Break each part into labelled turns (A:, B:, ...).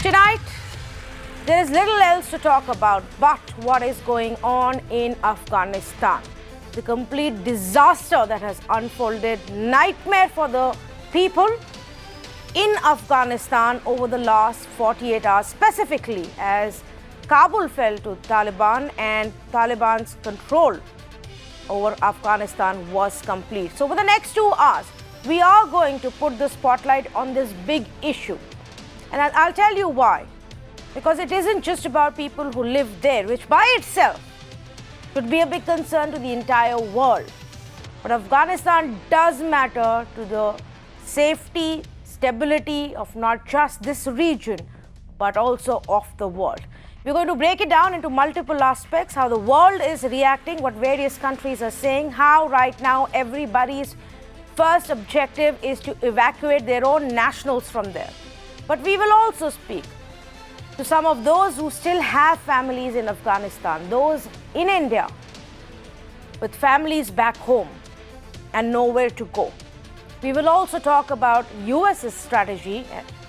A: Tonight, there is little else to talk about but what is going on in Afghanistan. The complete disaster that has unfolded, nightmare for the people in Afghanistan over the last 48 hours, specifically as Kabul fell to Taliban and Taliban's control over Afghanistan was complete. So over the next 2 hours, we are going to put the spotlight on this big issue. And I'll tell you why. Because it isn't just about people who live there, which by itself should be a big concern to the entire world. But Afghanistan does matter to the safety, stability of not just this region, but also of the world. We're going to break it down into multiple aspects, how the world is reacting, what various countries are saying, how right now everybody's first objective is to evacuate their own nationals from there. But we will also speak to some of those who still have families in Afghanistan, those in India with families back home and nowhere to go. We will also talk about US's strategy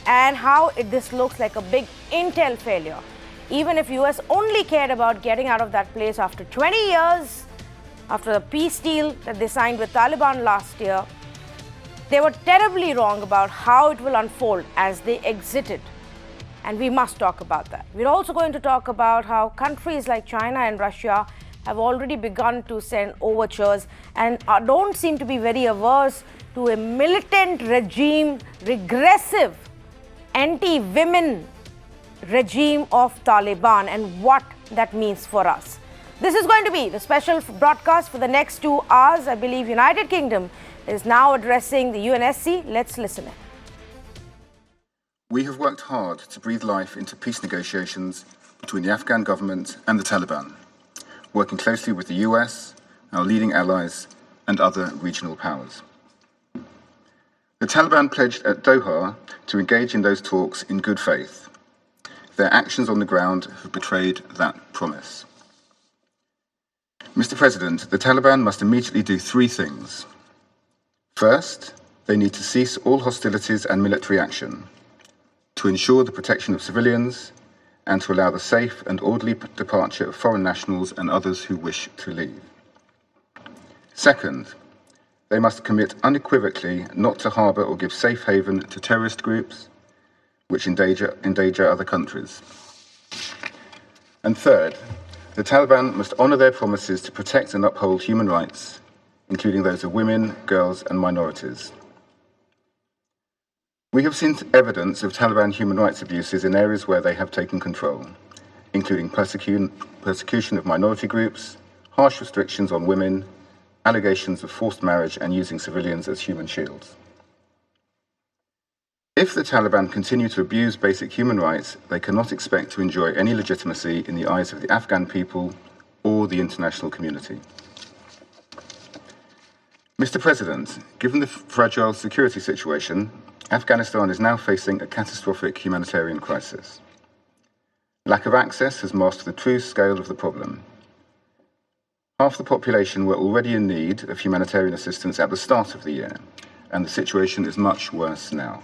A: and how this looks like a big intel failure. Even if US only cared about getting out of that place after 20 years, after the peace deal that they signed with Taliban last year, they were terribly wrong about how it will unfold as they exited. And we must talk about that. We're also going to talk about how countries like China and Russia have already begun to send overtures and don't seem to be very averse to a militant regime, regressive, anti-women regime of Taliban and what that means for us. This is going to be the special broadcast for the next 2 hours. I believe United Kingdom is now addressing the UNSC. Let's listen in.
B: We have worked hard to breathe life into peace negotiations between the Afghan government and the Taliban, working closely with the US, our leading allies, and other regional powers. The Taliban pledged at Doha to engage in those talks in good faith. Their actions on the ground have betrayed that promise. Mr. President, the Taliban must immediately do 3 things. First, they need to cease all hostilities and military action, to ensure the protection of civilians, and to allow the safe and orderly departure of foreign nationals and others who wish to leave. Second, they must commit unequivocally not to harbour or give safe haven to terrorist groups which endanger other countries. And third, the Taliban must honour their promises to protect and uphold human rights, including those of women, girls and minorities. We have seen evidence of Taliban human rights abuses in areas where they have taken control, including persecution of minority groups, harsh restrictions on women, allegations of forced marriage and using civilians as human shields. If the Taliban continue to abuse basic human rights, they cannot expect to enjoy any legitimacy in the eyes of the Afghan people or the international community. Mr. President, given the fragile security situation, Afghanistan is now facing a catastrophic humanitarian crisis. Lack of access has masked the true scale of the problem. Half the population were already in need of humanitarian assistance at the start of the year, and the situation is much worse now.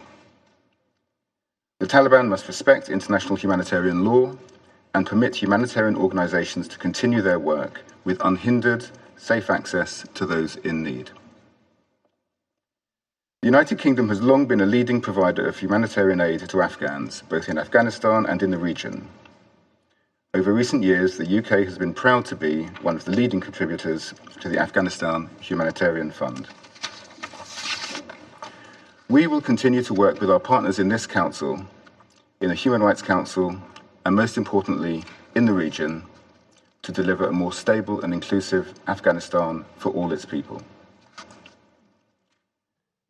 B: The Taliban must respect international humanitarian law and permit humanitarian organizations to continue their work with unhindered, safe access to those in need. The United Kingdom has long been a leading provider of humanitarian aid to Afghans, both in Afghanistan and in the region. Over recent years, the UK has been proud to be one of the leading contributors to the Afghanistan Humanitarian Fund. We will continue to work with our partners in this Council, in the Human Rights Council, and most importantly, in the region, to deliver a more stable and inclusive Afghanistan for all its people.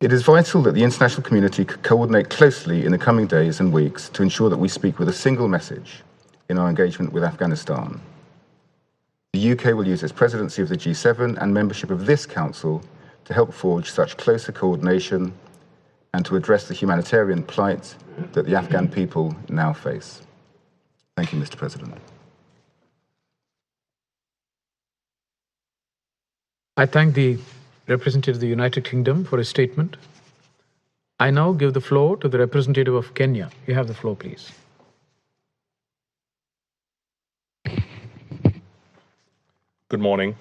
B: It is vital that the international community coordinate closely in the coming days and weeks to ensure that we speak with a single message in our engagement with Afghanistan. The UK will use its presidency of the G7 and membership of this Council to help forge such closer coordination and to address the humanitarian plight that the Afghan people now face. Thank you, Mr. President.
C: I thank the representative of the United Kingdom for his statement. I now give the floor to the representative of Kenya. You have the floor, please.
D: Good morning.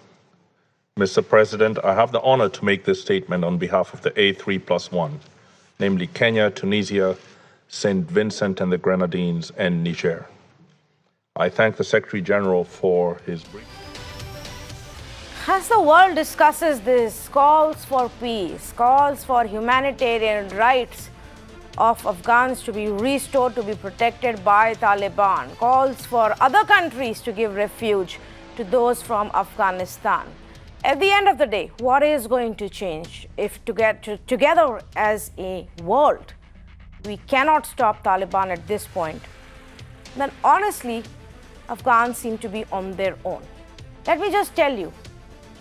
D: Mr. President, I have the honor to make this statement on behalf of the A3+1, namely Kenya, Tunisia, St. Vincent and the Grenadines, and Niger. I thank the Secretary General for his brief.
A: As the world discusses this, calls for peace, calls for humanitarian rights of Afghans to be restored, to be protected by Taliban, calls for other countries to give refuge to those from Afghanistan. At the end of the day, what is going to change if together as a world we cannot stop Taliban at this point? Then honestly, Afghans seem to be on their own. Let me just tell you,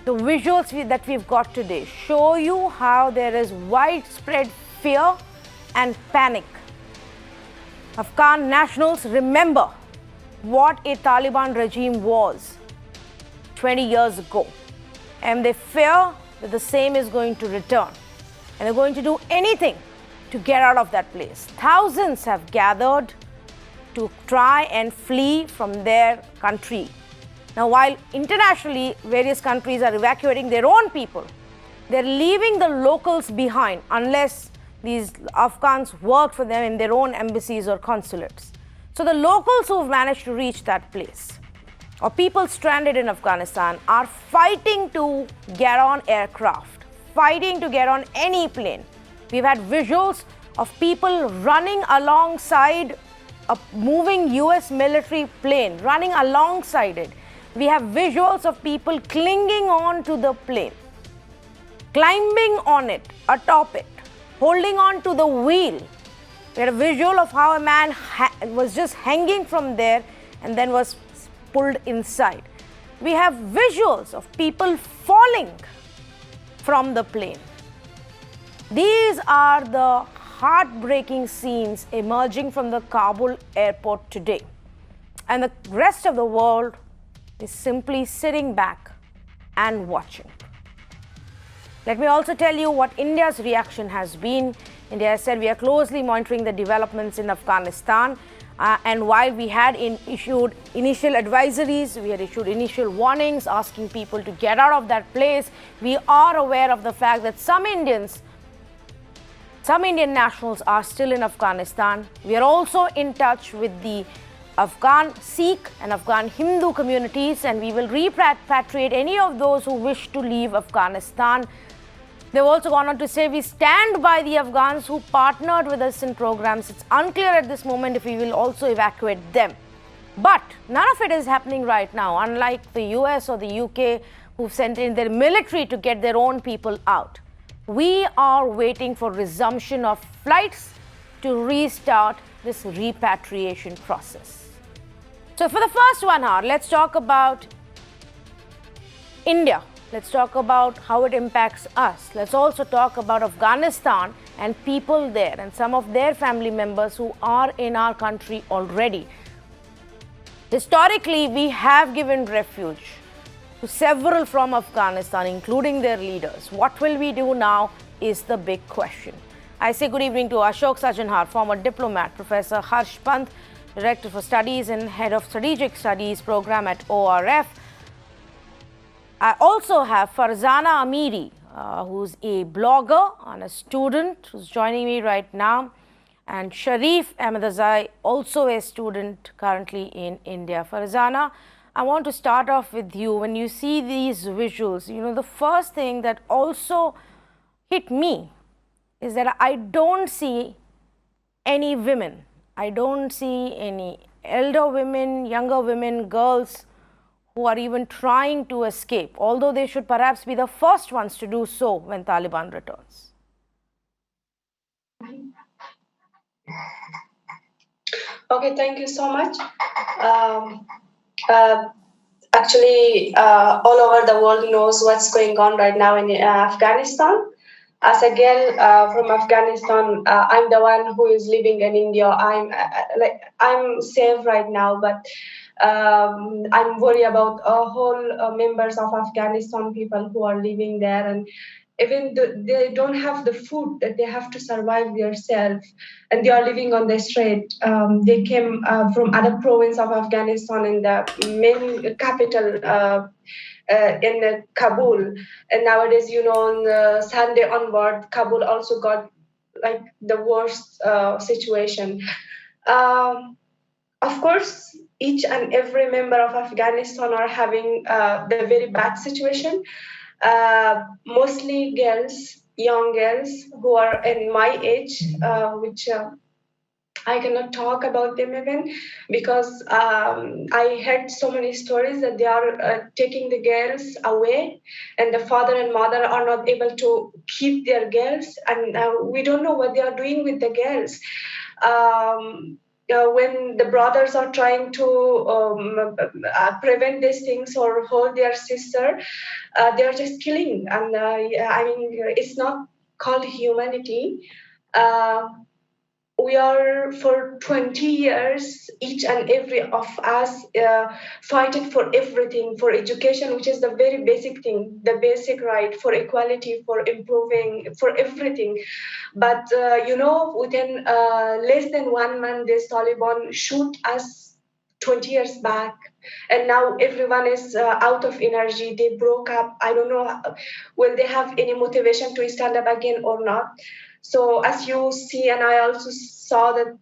A: the visuals that we've got today show you how there is widespread fear and panic. Afghan nationals remember what a Taliban regime was 20 years ago, and they fear that the same is going to return, and they're going to do anything to get out of that place. Thousands have gathered to try and flee from their country. Now, while internationally various countries are evacuating their own people, they're leaving the locals behind unless these Afghans work for them in their own embassies or consulates. So the locals who've managed to reach that place, or people stranded in Afghanistan, are fighting to get on aircraft, fighting to get on any plane. We've had visuals of people running alongside a moving US military plane, running alongside it. We have visuals of people clinging on to the plane, climbing on it, atop it, holding on to the wheel. We had a visual of how a man was just hanging from there and then was pulled inside. We have visuals of people falling from the plane. These are the heartbreaking scenes emerging from the Kabul airport today. And the rest of the world is simply sitting back and watching. Let me also tell you what India's reaction has been. India has said we are closely monitoring the developments in Afghanistan. And while we had issued initial advisories, we had issued initial warnings asking people to get out of that place, we are aware of the fact that some Indian nationals are still in Afghanistan. We are also in touch with the Afghan Sikh and Afghan Hindu communities, and we will repatriate any of those who wish to leave Afghanistan. They've also gone on to say we stand by the Afghans who partnered with us in programs. It's unclear at this moment if we will also evacuate them. But none of it is happening right now, unlike the US or the UK, who've sent in their military to get their own people out. We are waiting for resumption of flights to restart this repatriation process. So for the first 1 hour, let's talk about India. Let's talk about how it impacts us. Let's also talk about Afghanistan and people there and some of their family members who are in our country already. Historically, we have given refuge to several from Afghanistan, including their leaders. What will we do now is the big question. I say good evening to Ashok Sajanhar, former diplomat, Professor Harsh Pant, Director for Studies and Head of Strategic Studies Program at ORF. I also have Farzana Amiri, who's a blogger and a student who's joining me right now, and Sharif Ahmedzai, also a student currently in India. Farzana, I want to start off with you. When you see these visuals, the first thing that also hit me is that I don't see any women. I don't see any elder women, younger women, girls who are even trying to escape, although they should perhaps be the first ones to do so when Taliban returns.
E: Okay, thank you so much. Actually, all over the world knows what's going on right now in Afghanistan. As a girl from Afghanistan, I'm the one who is living in India. I'm safe right now, but I'm worried about whole members of Afghanistan people who are living there, and even they don't have the food that they have to survive themselves, and they are living on the street. They came from other province of Afghanistan in the main capital in Kabul, and nowadays, on Sunday onward, Kabul also got like the worst situation. Um, of course, each and every member of Afghanistan are having the very bad situation. Mostly girls, young girls who are in my age, which I cannot talk about them even because I heard so many stories that they are taking the girls away, and the father and mother are not able to keep their girls, and we don't know what they are doing with the girls. When the brothers are trying to prevent these things or hold their sister, they are just killing, and I mean, it's not called humanity. Uh, we are for 20 years, each and every of us fighting for everything, for education, which is the very basic thing, the basic right, for equality, for improving, for everything. But within less than 1 month, this Taliban shoot us 20 years back, and now everyone is out of energy. They broke up. I don't know, will they have any motivation to stand up again or not? So as you see, and I also saw that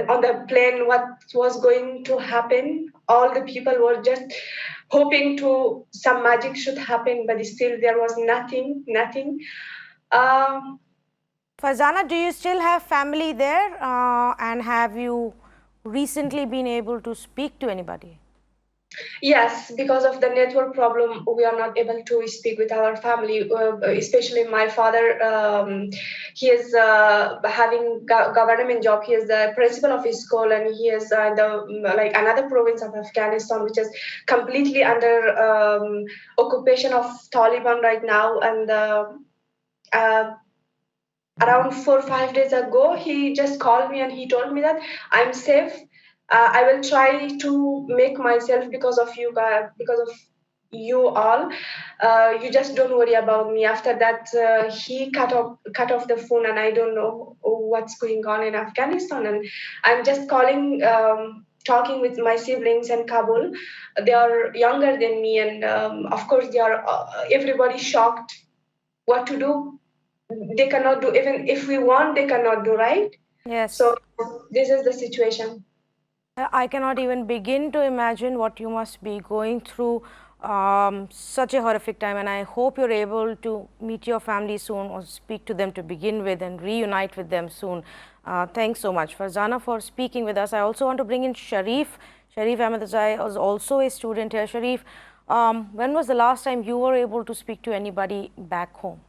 E: on the plane what was going to happen, all the people were just hoping to some magic should happen, but still there was nothing.
A: Farzana, do you still have family there, and have you recently been able to speak to anybody?
E: Yes, because of the network problem, we are not able to speak with our family, especially my father. He is having government job. He is the principal of his school, and he is another province of Afghanistan, which is completely under occupation of Taliban right now. And around 4 or 5 days ago, he just called me and he told me that I'm safe. I will try to make myself because of you guys, because of you all. You just don't worry about me. After that, he cut off the phone, and I don't know what's going on in Afghanistan. And I'm just calling, talking with my siblings in Kabul. They are younger than me, and of course, they are everybody shocked. What to do? They cannot do. Even if we want, they cannot do, right?
A: Yes.
E: So this is the situation.
A: I cannot even begin to imagine what you must be going through, such a horrific time, and I hope you're able to meet your family soon or speak to them to begin with and reunite with them soon. Thanks so much, Farzana, for speaking with us. I also want to bring in Sharif. Sharif Ahmedzai is also a student here. Sharif, when was the last time you were able to speak to anybody back home?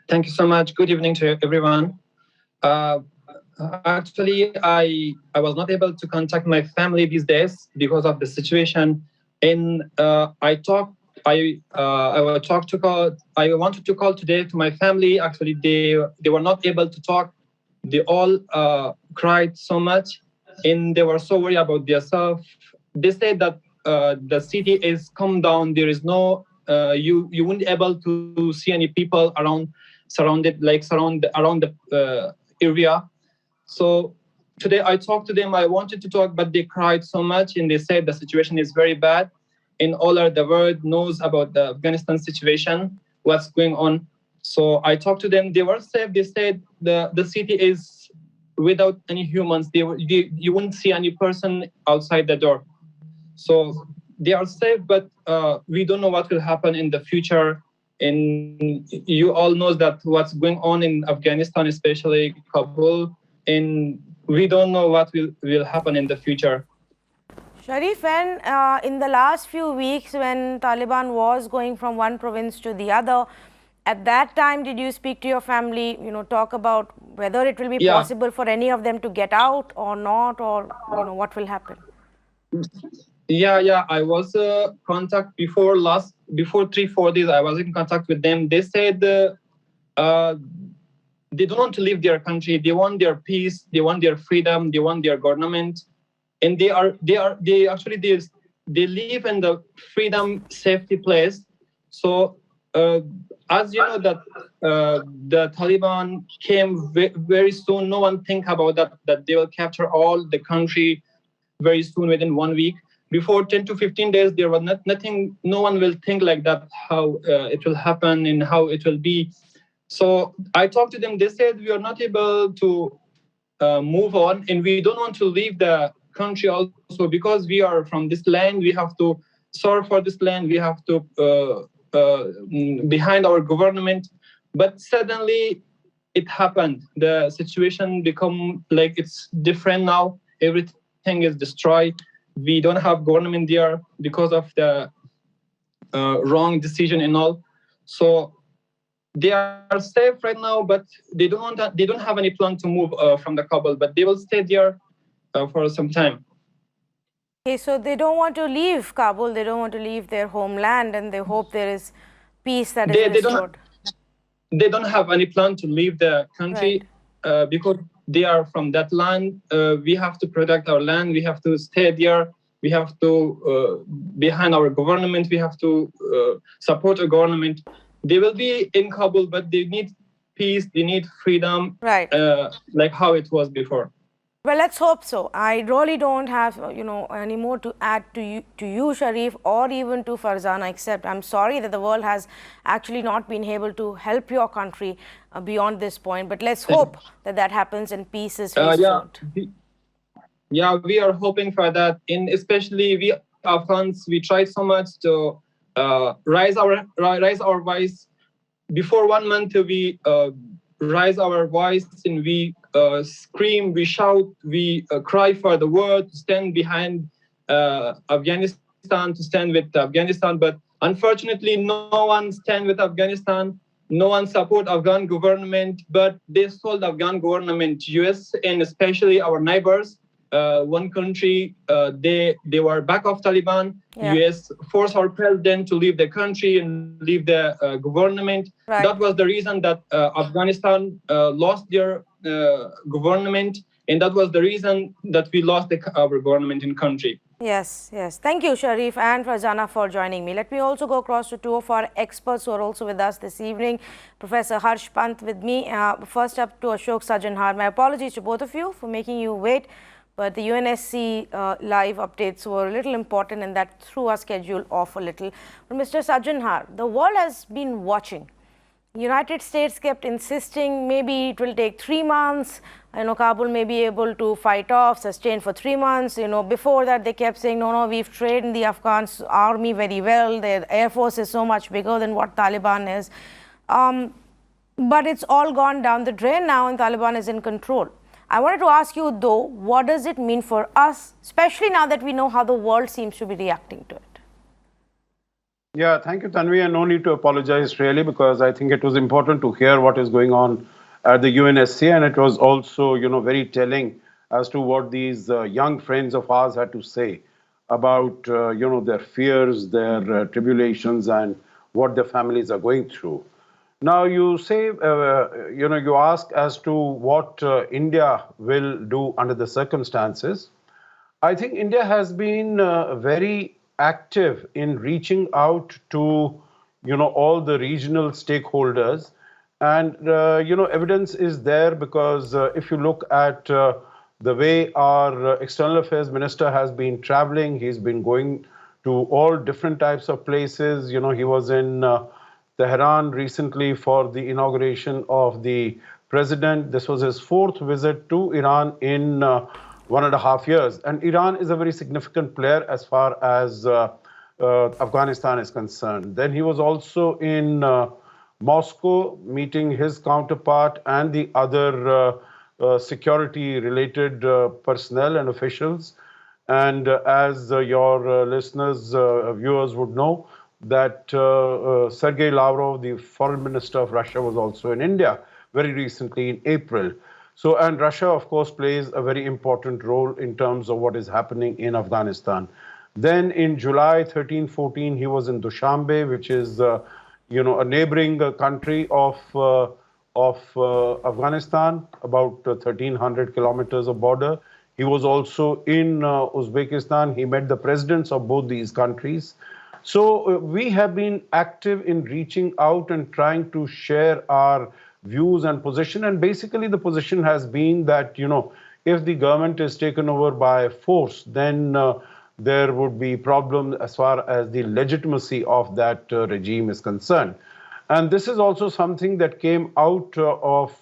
F: Thank you so much. Good evening to everyone. Actually, I was not able to contact my family these days because of the situation. And I wanted to call today to my family. Actually, they were not able to talk. They all cried so much, and they were so worried about themselves. They said that the city is calm down. There is no you wouldn't be able to see any people around the area. So today I talked to them. I wanted to talk, but they cried so much, and they said the situation is very bad, and all over the world knows about the Afghanistan situation, what's going on. So I talked to them. They were safe. They said the city is without any humans. You wouldn't see any person outside the door. So they are safe, but we don't know what will happen in the future. And you all know that what's going on in Afghanistan, especially Kabul, and we don't know what will happen in the future.
A: Sharif, when in the last few weeks when Taliban was going from one province to the other, at that time did you speak to your family, talk about whether it will be possible for any of them to get out or not, or what will happen?
F: Yeah, I was contact before 3-4 days. I was in contact with them. They said they don't want to leave their country. They want their peace. They want their freedom. They want their government, and they live in the freedom, safety place. So as you know that the Taliban came very soon. No one think about that they will capture all the country very soon within 1 week. Before 10 to 15 days, there was nothing. No one will think like that how it will happen and how it will be. So I talked to them. They said we are not able to move on, and we don't want to leave the country also because we are from this land. We have to serve for this land. We have to behind our government. But suddenly it happened. The situation become like it's different now. Everything is destroyed. We don't have government there because of the wrong decision and all. So they are safe right now, but they don't have any plan to move from the Kabul, but they will stay there for some time.
A: Okay, so they don't want to leave Kabul, they don't want to leave their homeland, and they hope there is peace that is restored.
F: They don't have any plan to leave the country, right. Because they are from that land. We have to protect our land. We have to stay there. We have to behind our government. We have to support our government. They will be in Kabul, but they need peace. They need freedom,
A: right?
F: Like how it was before.
A: Well, let's hope so. I really don't have, any more to add to you, Sharif, or even to Farzana, except I'm sorry that the world has actually not been able to help your country beyond this point. But let's hope that happens and peace is restored.
F: Yeah, we are hoping for that. And especially we Afghans, we tried so much to raise our voice. Before 1 month, we raise our voice and we scream, we shout, we cry for the world to stand behind Afghanistan, to stand with Afghanistan. But unfortunately, no one stand with Afghanistan. No one support Afghan government, but they sold Afghan government, US, and especially our neighbors. One country, they were back of Taliban. Yeah. US forced our president to leave the country and leave the government. Right. That was the reason that Afghanistan lost their government, and that was the reason that we lost our government in country.
A: Yes, yes. Thank you, Sharif and Farzana, for joining me. Let me also go across to two of our experts who are also with us this evening. Professor Harsh Pant with me. First up to Ashok Sajanhar. My apologies to both of you for making you wait, but the UNSC live updates were a little important and that threw our schedule off a little. But Mr. Sajanhar, the world has been watching. United States kept insisting maybe it will take 3 months. Kabul may be able to fight off, sustain for 3 months. Before that they kept saying, no, we've trained the Afghan army very well. Their air force is so much bigger than what Taliban is. But it's all gone down the drain now and Taliban is in control. I wanted to ask you though, what does it mean for us, especially now that we know how the world seems to be reacting to it?
G: Yeah, thank you, Tanvi, and no need to apologize really, because I think it was important to hear what is going on at the UNSC, and it was also, very telling as to what these young friends of ours had to say about, their fears, their tribulations, and what their families are going through. Now, you say, you ask as to what India will do under the circumstances. I think India has been very active in reaching out to, all the regional stakeholders. And, evidence is there because if you look at the way our External Affairs Minister has been traveling, he's been going to all different types of places. He was in Tehran recently for the inauguration of the president. This was his 4th visit to Iran in 1.5 years. And Iran is a very significant player as far as Afghanistan is concerned. Then he was also in Moscow meeting his counterpart and the other security-related personnel and officials. And as your listeners, viewers would know, that Sergei Lavrov, the foreign minister of Russia, was also in India very recently in April. So, and Russia, of course, plays a very important role in terms of what is happening in Afghanistan. Then in July 13-14, he was in Dushanbe, which is, a neighboring country of Afghanistan, about 1,300 kilometers of border. He was also in Uzbekistan. He met the presidents of both these countries. So we have been active in reaching out and trying to share our views and position. And basically the position has been that, if the government is taken over by force, then there would be problems as far as the legitimacy of that regime is concerned. And this is also something that came out of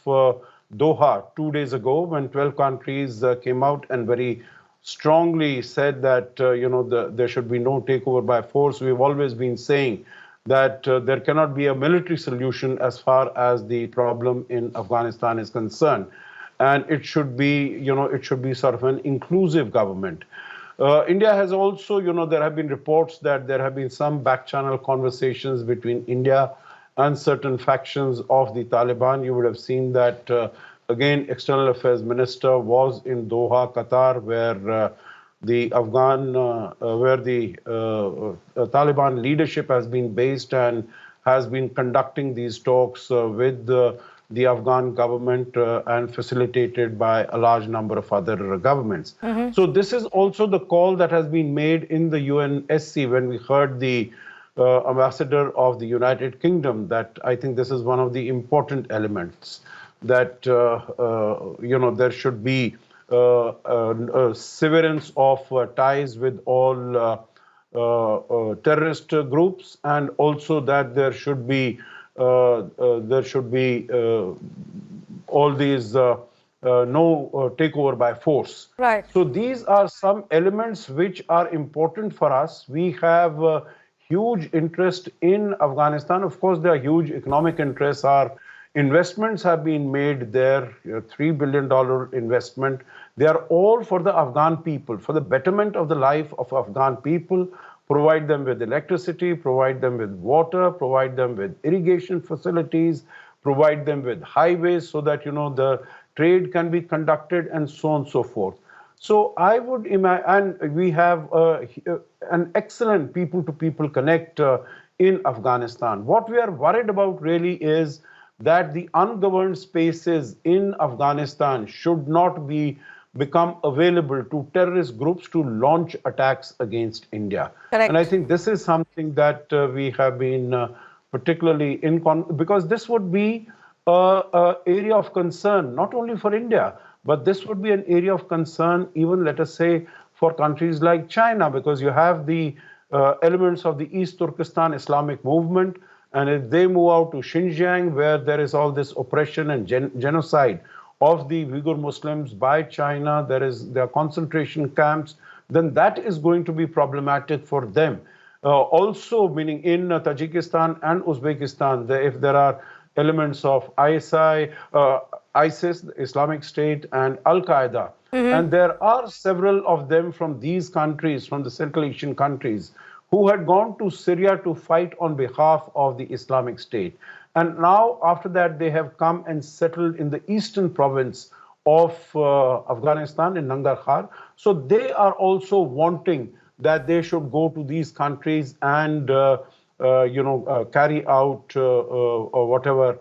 G: Doha 2 days ago, when 12 countries came out and very strongly said that there should be no takeover by force. We've always been saying that there cannot be a military solution as far as the problem in Afghanistan is concerned, and it should be sort of an inclusive government. India has also, there have been reports that there have been some back-channel conversations between India and certain factions of the Taliban. You would have seen that, again, External Affairs Minister was in Doha, Qatar, where the Taliban leadership has been based and has been conducting these talks with the Afghan government and facilitated by a large number of other governments. So this is also the call that has been made in the UNSC when we heard the ambassador of the United Kingdom, that I think this is one of the important elements, that there should be severance of ties with all terrorist groups, and also that there should be all these no takeover by force.
A: Right.
G: So these are some elements which are important for us. We have huge interest in Afghanistan. Of course, there are huge economic interests. Our investments have been made there, $3 billion investment. They are all for the Afghan people, for the betterment of the life of Afghan people, provide them with electricity, provide them with water, provide them with irrigation facilities, provide them with highways so that, the trade can be conducted, and so on and so forth. So I would imagine, and we have an excellent people-to-people connect in Afghanistan. What we are worried about really is that the ungoverned spaces in Afghanistan should not become available to terrorist groups to launch attacks against India.
A: Correct.
G: And I think this is something that we have been particularly because this would be an area of concern, not only for India, but this would be an area of concern even, let us say, for countries like China, because you have the elements of the East Turkestan Islamic movement, and if they move out to Xinjiang, where there is all this oppression and genocide of the Uyghur Muslims by China, there are concentration camps, then that is going to be problematic for them. Also, meaning in Tajikistan and Uzbekistan, if there are elements of ISIS, the Islamic State, and Al-Qaeda. And there are several of them from these countries, from the Central Asian countries, who had gone to Syria to fight on behalf of the Islamic State. And now, after that, they have come and settled in the eastern province of Afghanistan, in Nangarhar. So they are also wanting that they should go to these countries and carry out whatever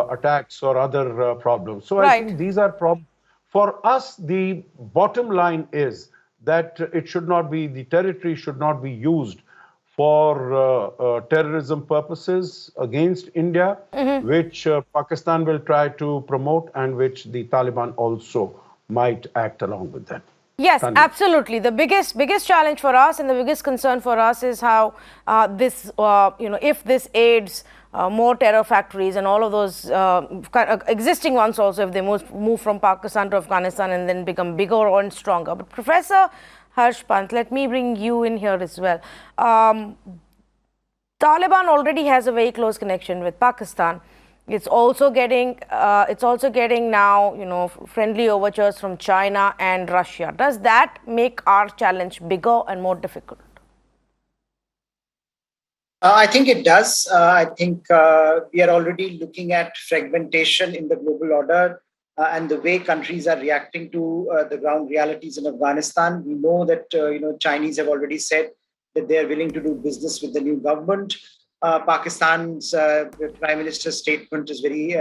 G: attacks or other problems. So I think these are problems. For us, the bottom line is that the territory should not be used for terrorism purposes against India, which Pakistan will try to promote, and which the Taliban also might act along with them.
A: Yes, absolutely. The biggest challenge for us and the biggest concern for us is how if this aids more terror factories and all of those existing ones also, if they move from Pakistan to Afghanistan and then become bigger and stronger. But Professor Harsh Pant, let me bring you in here as well. Taliban already has a very close connection with Pakistan. It's also getting now, friendly overtures from China and Russia. Does that make our challenge bigger and more difficult?
H: I think it does. I think we are already looking at fragmentation in the global order and the way countries are reacting to the ground realities in Afghanistan. We know that Chinese have already said that they are willing to do business with the new government. Pakistan's Prime Minister's statement is very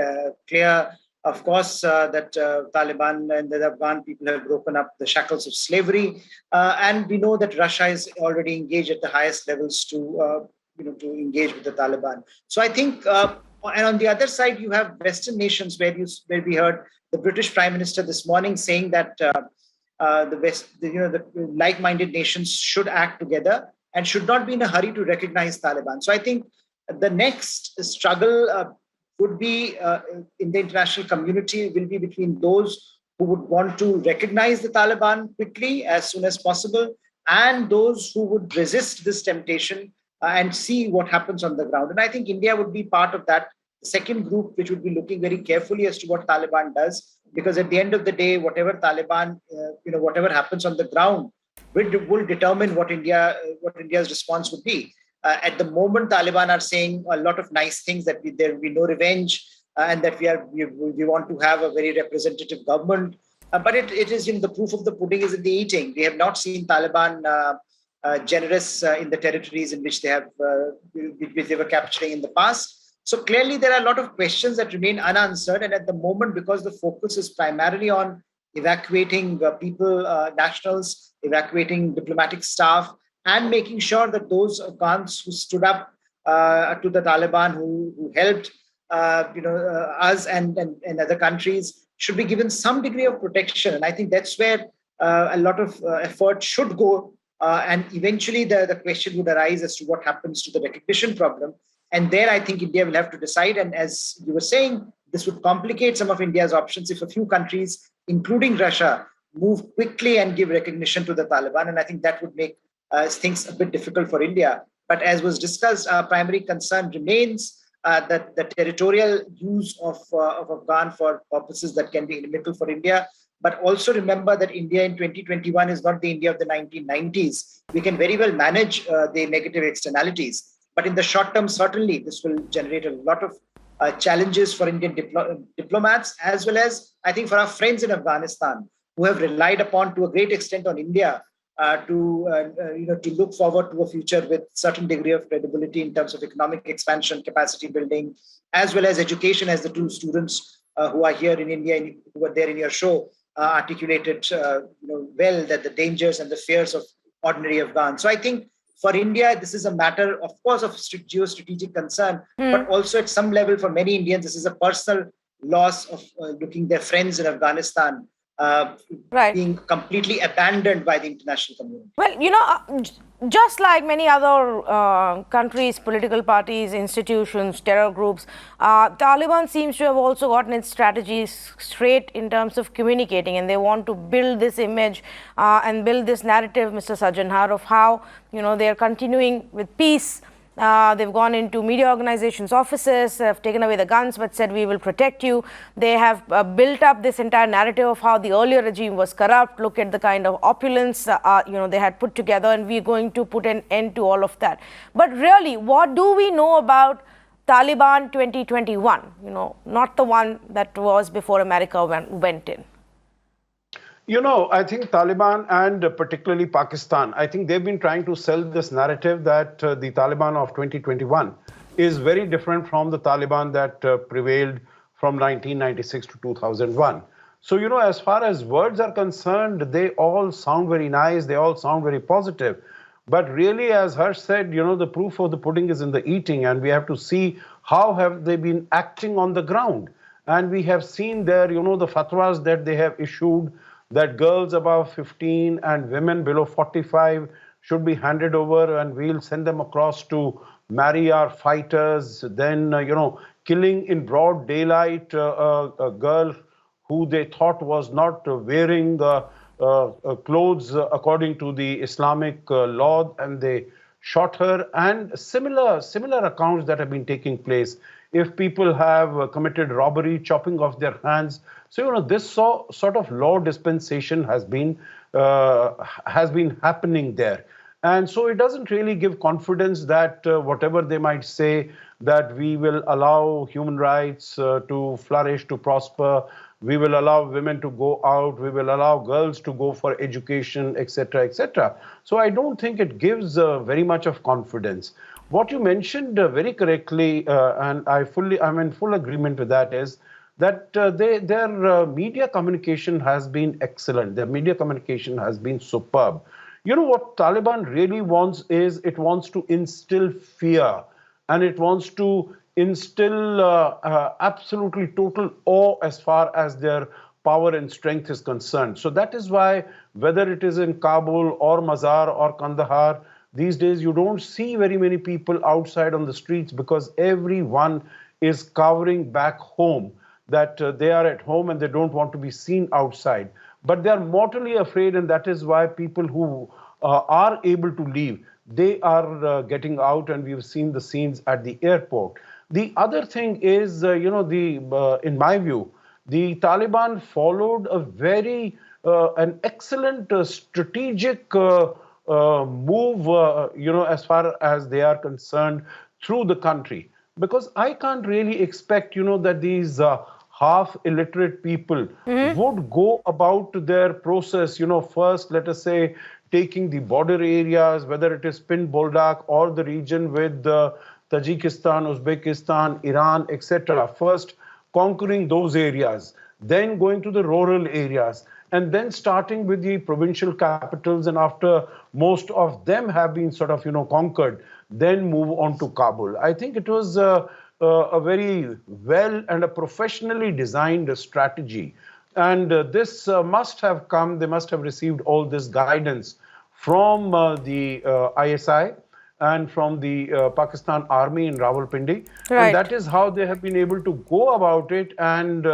H: clear Of course, that Taliban and the Afghan people have broken up the shackles of slavery, and we know that Russia is already engaged at the highest levels to to engage with the Taliban. So I think, and on the other side, you have Western nations where we heard the British Prime Minister this morning saying that the like-minded nations should act together and should not be in a hurry to recognize Taliban. So I think the next struggle would be in the international community will be between those who would want to recognize the Taliban quickly as soon as possible and those who would resist this temptation and see what happens on the ground. And I think India would be part of that second group, which would be looking very carefully as to what Taliban does, because at the end of the day, whatever Taliban, whatever happens on the ground will determine what India's response would be. At the moment, Taliban are saying a lot of nice things, that there will be no revenge and that we want to have a very representative government. But it is the proof of the pudding is in the eating. We have not seen Taliban generous in the territories in which they were capturing in the past. So clearly, there are a lot of questions that remain unanswered. And at the moment, because the focus is primarily on evacuating people, nationals, evacuating diplomatic staff, and making sure that those Afghans who stood up to the Taliban, who helped us and other countries, should be given some degree of protection. And I think that's where a lot of effort should go. And eventually the question would arise as to what happens to the recognition problem. And there I think India will have to decide. And as you were saying, this would complicate some of India's options if a few countries, including Russia, move quickly and give recognition to the Taliban. And I think that would make things a bit difficult for India. But as was discussed, our primary concern remains that the territorial use of Afghan for purposes that can be inimical for India. But also remember that India in 2021 is not the India of the 1990s. We can very well manage the negative externalities. But in the short term, certainly, this will generate a lot of challenges for Indian diplomats, as well as, I think, for our friends in Afghanistan, who have relied upon to a great extent on India to look forward to a future with certain degree of credibility in terms of economic expansion, capacity building, as well as education, as the two students who are here in India, who were there in your show, articulated well, that the dangers and the fears of ordinary Afghans. So I think for India, this is a matter, of course, of geostrategic concern, but also at some level for many Indians, this is a personal loss of looking their friends in Afghanistan being completely abandoned by the international community.
A: Well, just like many other countries, political parties, institutions, terror groups, Taliban seems to have also gotten its strategies straight in terms of communicating, and they want to build this image and build this narrative, Mr. Sajjanhar, of how they are continuing with peace. They've gone into media organizations' offices, have taken away the guns, but said, we will protect you. They have built up this entire narrative of how the earlier regime was corrupt. Look at the kind of opulence they had put together, and we're going to put an end to all of that. But really, what do we know about Taliban 2021? Not the one that was before America went in.
G: I think Taliban and particularly Pakistan, I think they've been trying to sell this narrative that the Taliban of 2021 is very different from the Taliban that prevailed from 1996 to 2001. So, as far as words are concerned, they all sound very nice. They all sound very positive. But really, as Harsh said, the proof of the pudding is in the eating, and we have to see how have they been acting on the ground. And we have seen there, the fatwas that they have issued, that girls above 15 and women below 45 should be handed over, and we'll send them across to marry our fighters. Then, killing in broad daylight a girl who they thought was not wearing clothes according to the Islamic law, and they shot her, and similar accounts that have been taking place. If people have committed robbery, chopping off their hands. So, this sort of law dispensation has been happening there. And so it doesn't really give confidence that whatever they might say, that we will allow human rights to flourish, to prosper, we will allow women to go out, we will allow girls to go for education, etc., etc. So I don't think it gives very much of confidence. What you mentioned very correctly, and I'm in full agreement with that, is that their media communication has been excellent. Their media communication has been superb. You know what Taliban really wants is it wants to instill fear, and it wants to instill absolutely total awe as far as their power and strength is concerned. So that is why, whether it is in Kabul or Mazar or Kandahar, these days you don't see very many people outside on the streets because everyone is cowering back home, that they are at home and they don't want to be seen outside. But they are mortally afraid, and that is why people who are able to leave, they are getting out, and we've seen the scenes at the airport. The other thing is, in my view, the Taliban followed a very an excellent strategic move, as far as they are concerned through the country. Because I can't really expect, that these half illiterate people would go about their process, first, let us say, taking the border areas, whether it is Pin Boldak or the region with Tajikistan, Uzbekistan, Iran, etc. First, conquering those areas, then going to the rural areas, and then starting with the provincial capitals. And after most of them have been sort of, conquered, then move on to Kabul. I think it was a very well and a professionally designed strategy. And this must have come, they must have received all this guidance from the ISI and from the Pakistan Army in Rawalpindi.
A: Right.
G: And that is how they have been able to go about it and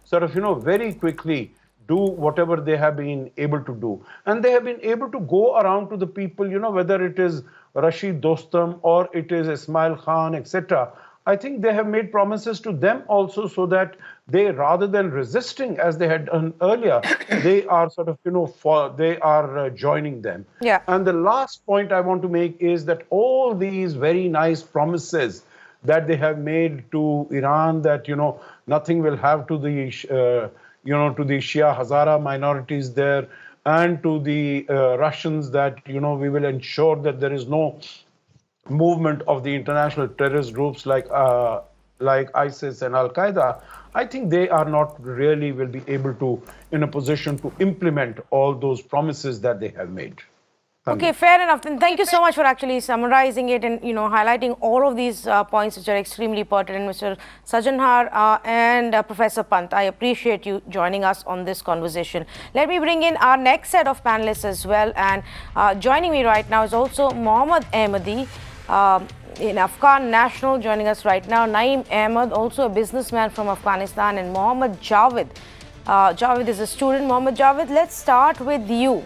G: sort of, very quickly do whatever they have been able to do. And they have been able to go around to the people, whether it is Rashid Dostum or it is Ismail Khan, etc. I think they have made promises to them also, so that they, rather than resisting as they had done earlier, they are sort of, they are joining them.
A: Yeah.
G: And the last point I want to make is that all these very nice promises that they have made to Iran, that, nothing will have to the, to the Shia Hazara minorities there, and to the Russians, that, we will ensure that there is no movement of the international terrorist groups like ISIS and Al Qaeda. I think they are not really will be able to in a position to implement all those promises that they have made.
A: Okay, fair enough. Then thank you so much for actually summarizing it and highlighting all of these points which are extremely pertinent, Mr. Sajanhar and Professor Pant. I appreciate you joining us on this conversation. Let me bring in our next set of panelists as well. And joining me right now is also Mohammed Ahmadi, in Afghan national, joining us right now. Naeem Ahmed, also a businessman from Afghanistan, and Mohammed Javed. Javed is a student. Mohammed Javed, let's start with you.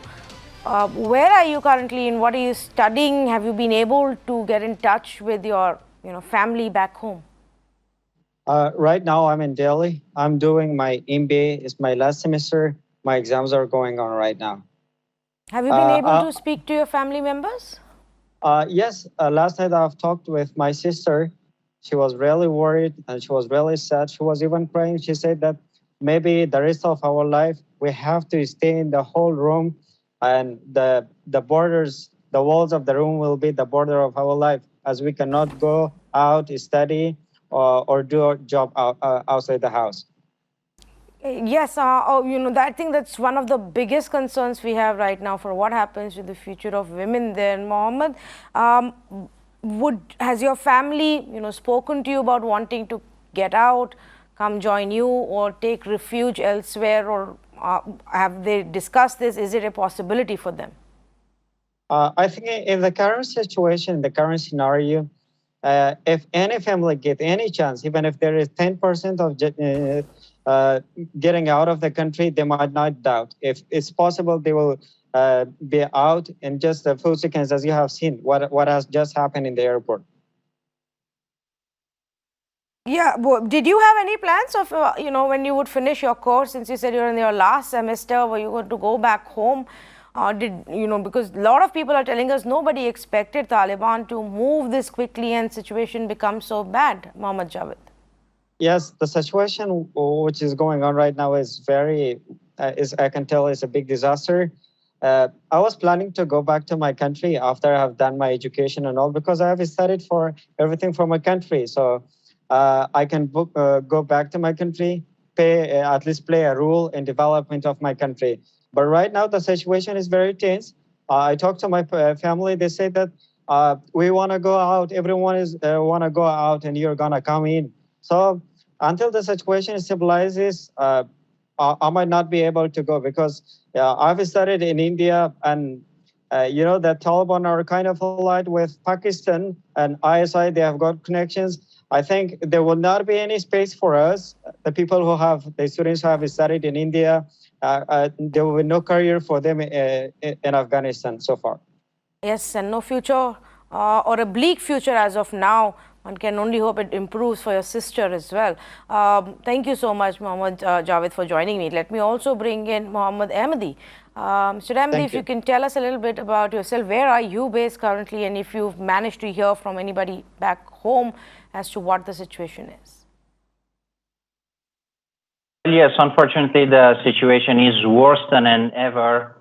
A: Where are you currently and what are you studying? Have you been able to get in touch with your family back home?
I: Right now I'm in Delhi. I'm doing my MBA. It's my last semester. My exams are going on right now.
A: Have you been able to speak to your family members?
I: Yes, last night I've talked with my sister. She was really worried and she was really sad. She was even crying. She said that maybe the rest of our life we have to stay in the whole room, and the borders, the walls of the room will be the border of our life, as we cannot go out, study, or do a job outside the house.
A: Yes, I think that's one of the biggest concerns we have right now for what happens with the future of women there. Mohammed, has your family, spoken to you about wanting to get out, come join you, or take refuge elsewhere, or have they discussed this? Is it a possibility for them?
I: I think in the current situation, the current scenario, if any family get any chance, even if there is 10% of getting out of the country, they might not doubt. If it's possible, they will be out in just a few seconds, as you have seen what has just happened in the airport.
A: Yeah, did you have any plans of, when you would finish your course, since you said you're in your last semester, were you going to go back home? Because a lot of people are telling us nobody expected Taliban to move this quickly and situation becomes so bad, Mohammed Javed.
I: Yes, the situation which is going on right now is very, I can tell, is a big disaster. I was planning to go back to my country after I have done my education and all, because I have studied for everything from my country. So I can go back to my country at least play a role in development of my country. But right now the situation is very tense. I talked to my family. They say that we want to go out. Everyone is want to go out, and you're gonna come in. So until the situation stabilizes, I might not be able to go because I've studied in India, and you know, the Taliban are kind of allied with Pakistan and ISI. They have got connections. I think there will not be any space for us, the people who have, the students who have studied in India. There will be no career for them in Afghanistan so far.
A: Yes, and no future or a bleak future as of now. One can only hope it improves for your sister as well. Thank you so much, Mohammed Javed, for joining me. Let me also bring in Mohammed Ahmadi. Mr. Ahmadi, if you can tell us a little bit about yourself, where are you based currently, and if you've managed to hear from anybody back home as to what the situation is.
J: Yes, unfortunately, the situation is worse than ever.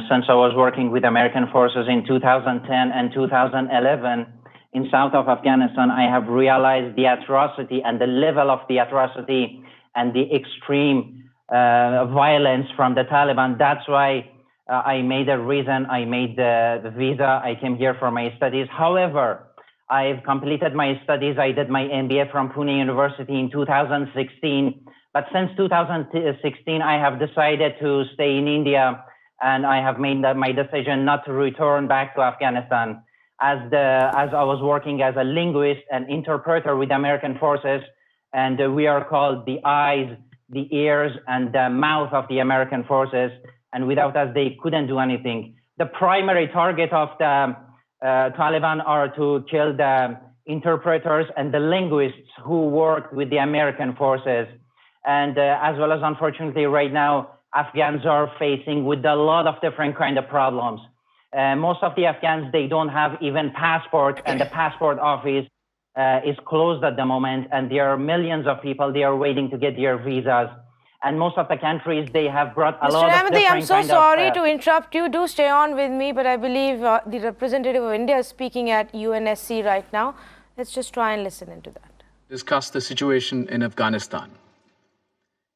J: Since I was working with American forces in 2010 and 2011 in south of Afghanistan, I have realized the atrocity and the level of the atrocity and the extreme violence from the Taliban. That's why I made the visa. I came here for my studies. However, I've completed my studies. I did my MBA from Pune University in 2016. But since 2016, I have decided to stay in India, and I have made my decision not to return back to Afghanistan. As I was working as a linguist and interpreter with American forces, and we are called the eyes, the ears, and the mouth of the American forces. And without us, they couldn't do anything. The primary target of the Taliban are to kill the interpreters and the linguists who worked with the American forces. And as well as, unfortunately, right now, Afghans are facing with a lot of different kind of problems. Most of the Afghans, they don't have even passports, and the passport office is closed at the moment. And there are millions of people, they are waiting to get their visas. And most of the countries, they have brought a lot of different
A: Mr. Ahmadi, I'm so sorry to interrupt you. Do stay on with me, but I believe the representative of India is speaking at UNSC right now. Let's just try and listen into that.
C: Discuss the situation in Afghanistan.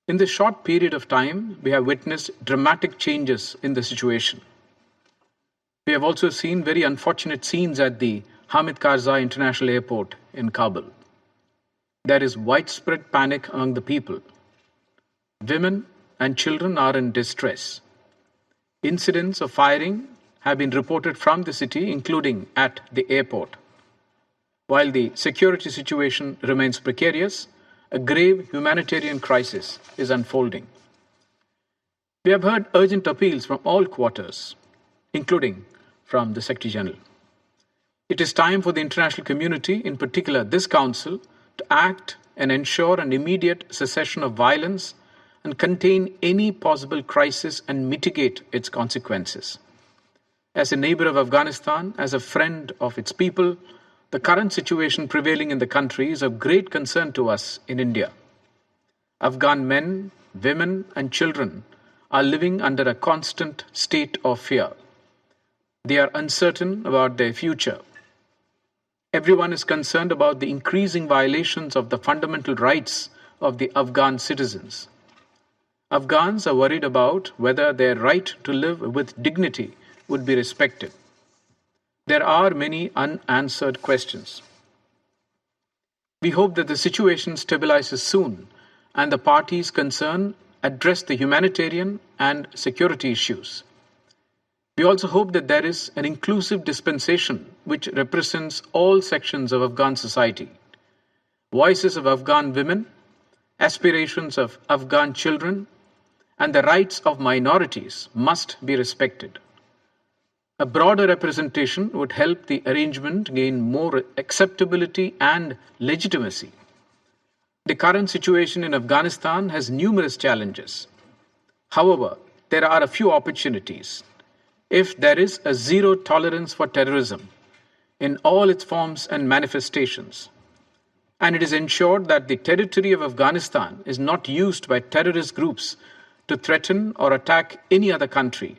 C: In this short period of time, we have witnessed dramatic changes in the situation. We have also seen very unfortunate scenes at the Hamid Karzai International Airport in Kabul. There is widespread panic among the people. Women and children are in distress. Incidents of firing have been reported from the city, including at the airport. While the security situation remains precarious, a grave humanitarian crisis is unfolding. We have heard urgent appeals from all quarters, including from the Secretary General. It is time for the international community, in particular this Council, to act and ensure an immediate cessation of violence and contain any possible crisis and mitigate its consequences. As a neighbor of Afghanistan, as a friend of its people, the current situation prevailing in the country is of great concern to us in India. Afghan men, women, and children are living under a constant state of fear. They are uncertain about their future. Everyone is concerned about the increasing violations of the fundamental rights of the Afghan citizens. Afghans are worried about whether their right to live with dignity would be respected. There are many unanswered questions. We hope that the situation stabilizes soon and the parties concerned address the humanitarian and security issues. We also hope that there is an inclusive dispensation which represents all sections of Afghan society. Voices of Afghan women, aspirations of Afghan children, and the rights of minorities must be respected. A broader representation would help the arrangement gain more acceptability and legitimacy. The current situation in Afghanistan has numerous challenges. However, there are a few opportunities. If there is a zero tolerance for terrorism in all its forms and manifestations, and it is ensured that the territory of Afghanistan is not used by terrorist groups to threaten or attack any other country,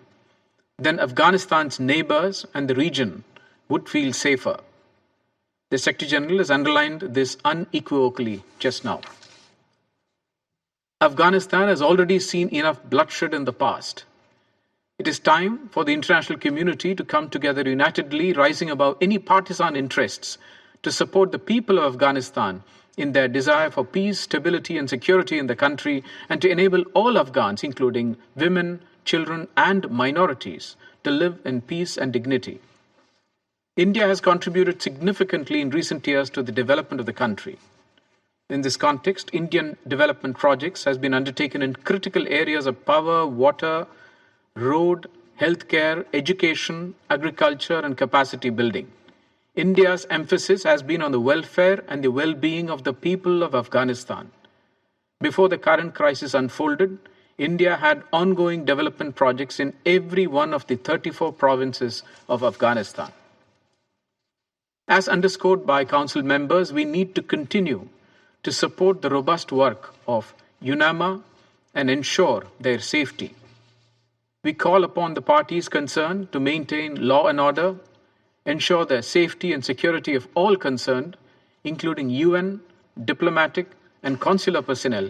C: then Afghanistan's neighbors and the region would feel safer. The Secretary General has underlined this unequivocally just now. Afghanistan has already seen enough bloodshed in the past. It is time for the international community to come together unitedly, rising above any partisan interests, to support the people of Afghanistan in their desire for peace, stability, and security in the country, and to enable all Afghans, including women, children, and minorities, to live in peace and dignity. India has contributed significantly in recent years to the development of the country. In this context, Indian development projects has been undertaken in critical areas of power, water, road, healthcare, education, agriculture, and capacity building. India's emphasis has been on the welfare and the well-being of the people of Afghanistan. Before the current crisis unfolded, India had ongoing development projects in every one of the 34 provinces of Afghanistan. As underscored by Council members, we need to continue to support the robust work of UNAMA and ensure their safety. We call upon the parties concerned to maintain law and order, ensure the safety and security of all concerned, including UN, diplomatic, and consular personnel,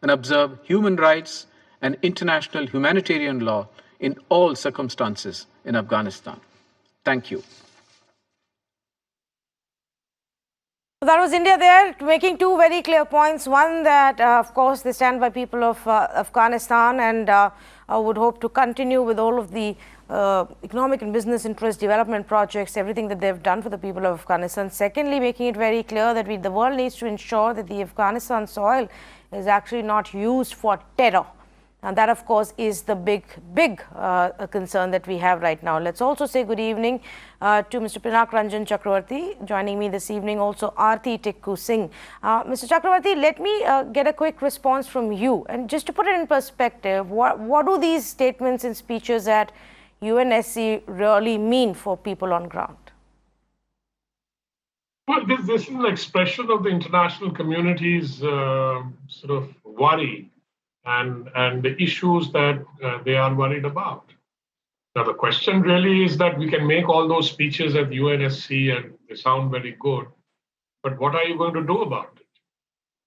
C: and observe human rights and international humanitarian law in all circumstances in Afghanistan. Thank you.
A: That was India there, making two very clear points. One, that of course they stand by people of Afghanistan and would hope to continue with all of the economic and business interest development projects, everything that they've done for the people of Afghanistan. Secondly, making it very clear that the world needs to ensure that the Afghanistan soil is actually not used for terror. And that, of course, is the big concern that we have right now. Let's also say good evening to Mr. Pinak Ranjan Chakravarti. Joining me this evening, also Aarti Tikku Singh. Mr. Chakravarti, let me get a quick response from you. And just to put it in perspective, what do these statements and speeches at UNSC really mean for people on ground?
K: Well, this is an expression of the international community's sort of worry and the issues that they are worried about. Now, the question really is that we can make all those speeches at UNSC and they sound very good, but what are you going to do about it?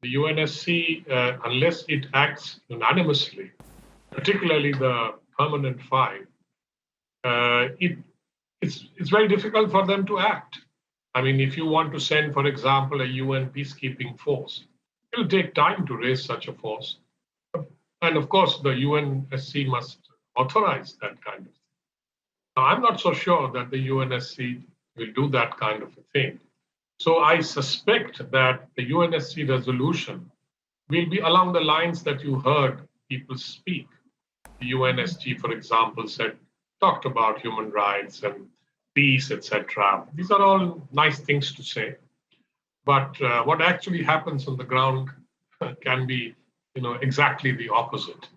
K: The UNSC, unless it acts unanimously, particularly the permanent five, it's very difficult for them to act. I mean, if you want to send, for example, a UN peacekeeping force, it will take time to raise such a force. And of course, the UNSC must authorize that kind of thing. Now, I'm not so sure that the UNSC will do that kind of a thing. So I suspect that the UNSC resolution will be along the lines that you heard people speak. The UNSC, for example, talked about human rights and peace, etc. These are all nice things to say. But what actually happens on the ground can be exactly the opposite.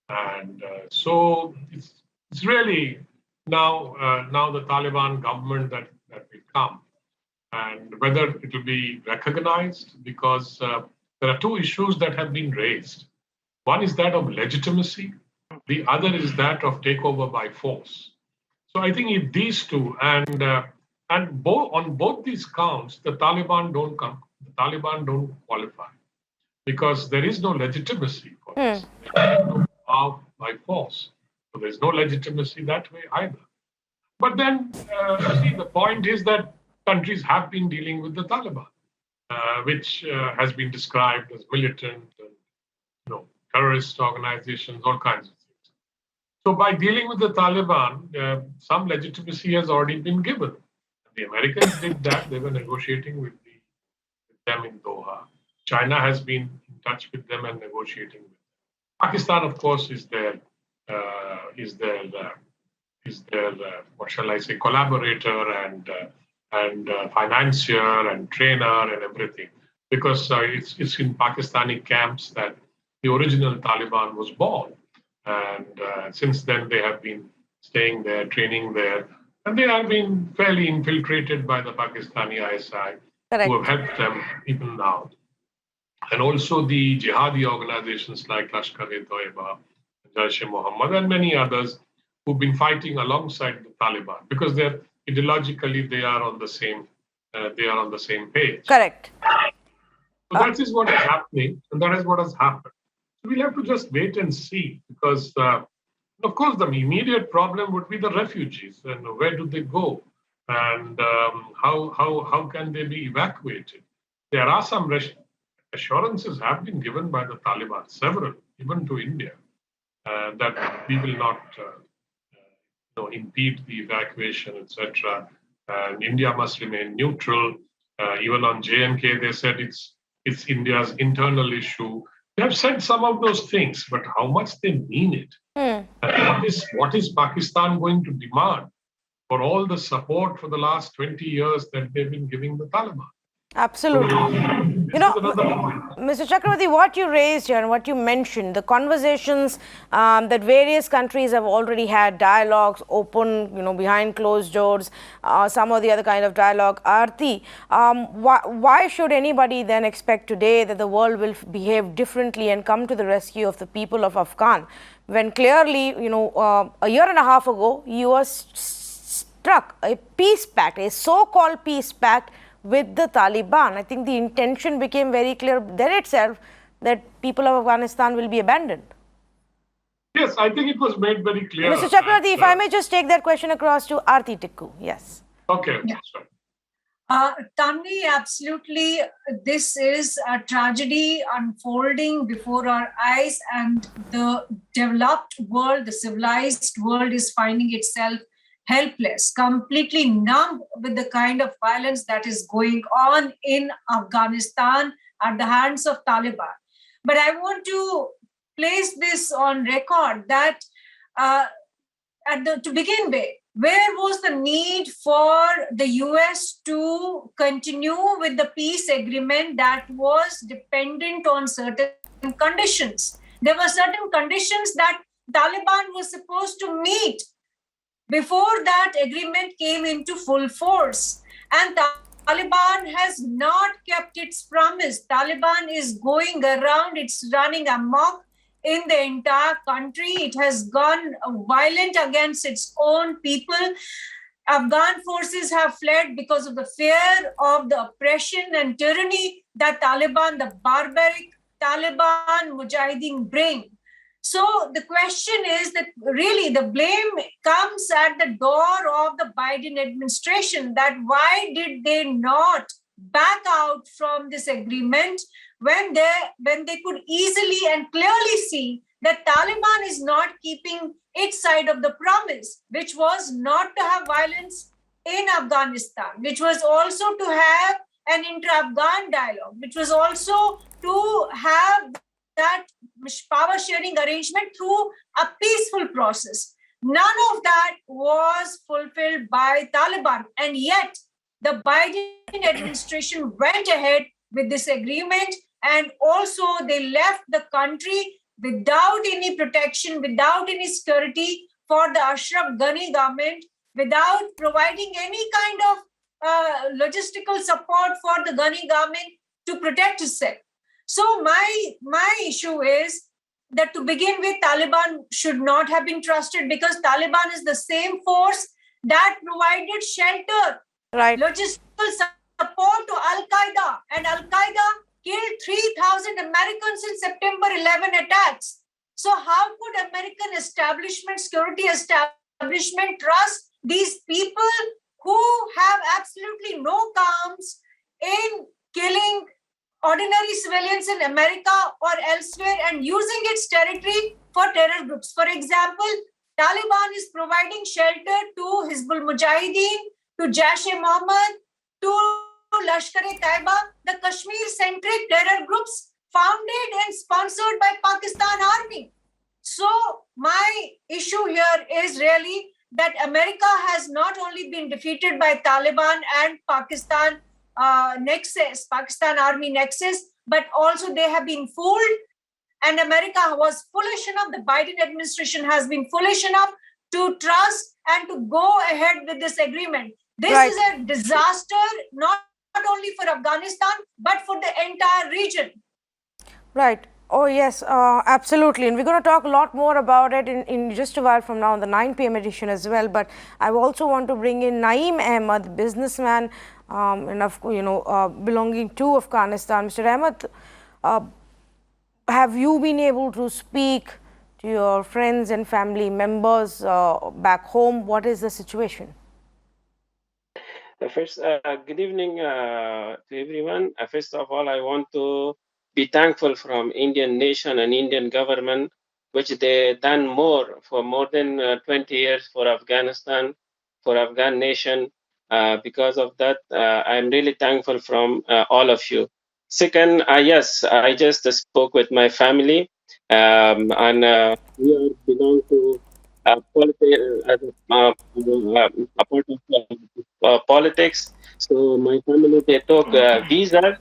K: And so it's really now the Taliban government that will come. And whether it will be recognized, because there are two issues that have been raised. One is that of legitimacy. The other is that of takeover by force. So I think if these two and on both these counts, the Taliban don't qualify, because there is no legitimacy for this. There is no power by force. So there's no legitimacy that way either. But then, see, the point is that countries have been dealing with the Taliban, which has been described as militant, and, terrorist organizations, all kinds of things. So by dealing with the Taliban, some legitimacy has already been given. The Americans did that. They were negotiating with them in Doha. China has been in touch with them and negotiating with them. Pakistan, of course, is their what shall I say, collaborator and financier and trainer and everything, because it's in Pakistani camps that the original Taliban was born, and since then they have been staying there, training there, and they have been fairly infiltrated by the Pakistani ISI, who have helped them even now. And also the jihadi organizations like Lashkar-e-Toiba, Jaish-e-Mohammed, and many others who've been fighting alongside the Taliban, because ideologically they are on the same page.
A: Correct.
K: So that is what is happening, and that is what has happened. So we'll have to just wait and see, because, of course, the immediate problem would be the refugees, and where do they go, and how can they be evacuated? There are some assurances have been given by the Taliban, several, even to India, that we will not impede the evacuation, etc. And India must remain neutral. Even on J&K, they said it's India's internal issue. They have said some of those things, but how much they mean it? What is Pakistan going to demand for all the support for the last 20 years that they've been giving the Taliban?
A: Absolutely. Mr. Chakravarti, what you raised here and what you mentioned, the conversations that various countries have already had, dialogues open, behind closed doors, some of the other kind of dialogue. Aarti, why should anybody then expect today that the world will behave differently and come to the rescue of the people of Afghan, when clearly, a year and a half ago, US struck a peace pact, a so-called peace pact with the Taliban? I think the intention became very clear then itself that people of Afghanistan will be abandoned.
K: Yes, I think it was made very clear.
A: Mr. Chakravarti, if I may just take that question across to Aarti Tikku. Yes.
K: Okay.
L: Yeah. Tanvi, absolutely. This is a tragedy unfolding before our eyes, and the developed world, the civilized world, is finding itself helpless, completely numb with the kind of violence that is going on in Afghanistan at the hands of Taliban. But I want to place this on record that to begin with, where was the need for the US to continue with the peace agreement that was dependent on certain conditions? There were certain conditions that Taliban was supposed to meet before that agreement came into full force. And Taliban has not kept its promise. Taliban is going around, it's running amok in the entire country. It has gone violent against its own people. Afghan forces have fled because of the fear of the oppression and tyranny that Taliban, the barbaric Taliban Mujahideen bring. So the question is that really the blame comes at the door of the Biden administration, that why did they not back out from this agreement when they could easily and clearly see that Taliban is not keeping its side of the promise, which was not to have violence in Afghanistan, which was also to have an intra-Afghan dialogue, which was also to have that power sharing arrangement through a peaceful process. None of that was fulfilled by Taliban. And yet the Biden administration went ahead with this agreement, and also they left the country without any protection, without any security for the Ashraf Ghani government, without providing any kind of logistical support for the Ghani government to protect itself. So my issue is that to begin with, Taliban should not have been trusted, because Taliban is the same force that provided shelter, logistical support to Al-Qaeda, and Al-Qaeda killed 3,000 Americans in September 11 attacks. So how could American establishment, security establishment, trust these people who have absolutely no qualms in killing ordinary civilians in America or elsewhere and using its territory for terror groups? For example, Taliban is providing shelter to Hizbul Mujahideen, to Jaish-e-Mohammed, to Lashkar-e-Taiba, the Kashmir-centric terror groups founded and sponsored by Pakistan Army. So my issue here is really that America has not only been defeated by Taliban and Pakistan nexus, Pakistan Army nexus, but also they have been fooled, and America was foolish enough, the Biden administration has been foolish enough to trust and to go ahead with this agreement. This is a disaster, not only for Afghanistan, but for the entire region.
A: Right. Oh, yes, absolutely. And we're going to talk a lot more about it in just a while from now on the 9 p.m. edition as well. But I also want to bring in Naeem Ahmed, businessman, belonging to Afghanistan. Mr. Ahmed, have you been able to speak to your friends and family members back home? What is the situation?
M: First, good evening to everyone. First of all, I want to be thankful from Indian nation and Indian government, which they done for more than 20 years for Afghanistan, for Afghan nation. Because of that, I'm really thankful from all of you. Second, yes, I just spoke with my family, and we are belong to as a part of politics. So my family, they took visa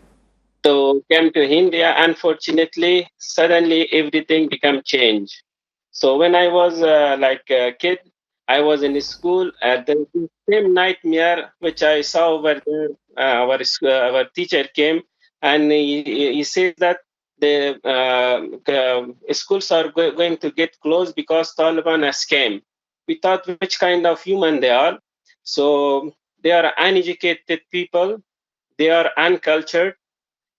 M: to came to India. Unfortunately, suddenly everything became changed. So when I was like a kid, I was in school. The same nightmare which I saw over there, our teacher came and he said that the schools are going to get closed because Taliban has came. We thought which kind of human they are. So they are uneducated people. They are uncultured.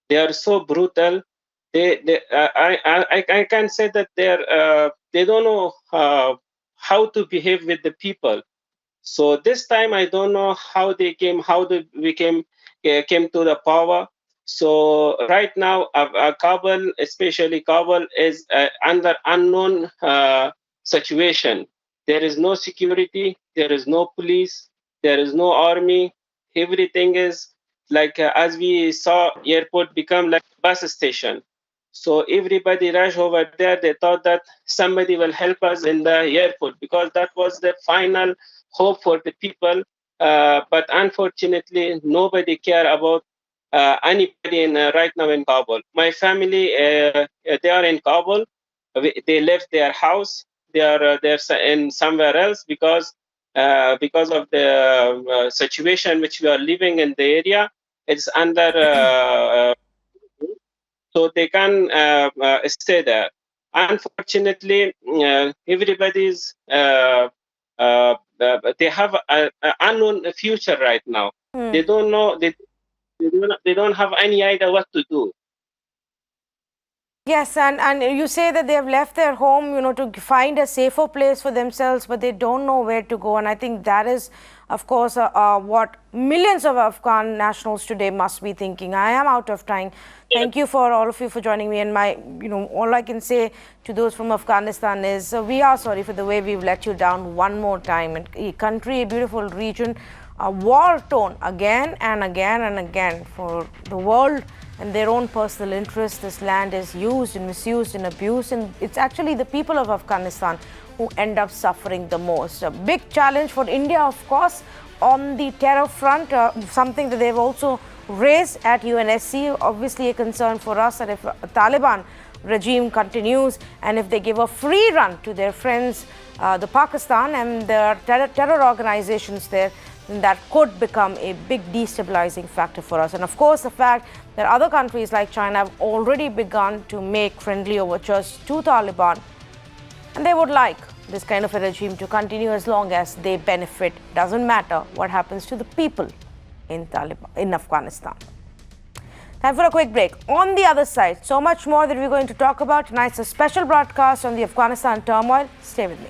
M: They are so brutal. I can say that they don't know how to behave with the people. So this time I don't know how they came, how they came to the power. So right now, Kabul, especially Kabul, is under unknown situation. There is no security, there is no police, there is no army. Everything is like as we saw, airport become like bus station. So everybody rush over there. They thought that somebody will help us in the airport because that was the final hope for the people. But unfortunately, nobody care about anybody right now in Kabul. My family, they are in Kabul. They left their house. They're in somewhere else because of the situation which we are living in the area. It's under so they can stay there. Unfortunately, everybody's they have an unknown future right now. They don't know. They don't have any idea what to do.
A: Yes, and you say that they have left their home, to find a safer place for themselves, but they don't know where to go. And I think that is, of course, what millions of Afghan nationals today must be thinking. I am out of time. Thank you for all of you for joining me. And all I can say to those from Afghanistan is we are sorry for the way we've let you down one more time. And a country, a beautiful region, a war-torn again and again and again for the world and their own personal interests. This land is used and misused and abused, and it's actually the people of Afghanistan who end up suffering the most. A big challenge for India, of course, on the terror front, something that they've also raised at UNSC. Obviously a concern for us that if the Taliban regime continues and if they give a free run to their friends, the Pakistan and the terror organizations there, that could become a big destabilizing factor for us. And of course, the fact that other countries like China have already begun to make friendly overtures to Taliban, and they would like this kind of a regime to continue as long as they benefit. Doesn't matter what happens to the people in Afghanistan. Time for a quick break. On the other side, so much more that we're going to talk about. Tonight's a special broadcast on the Afghanistan turmoil. Stay with me.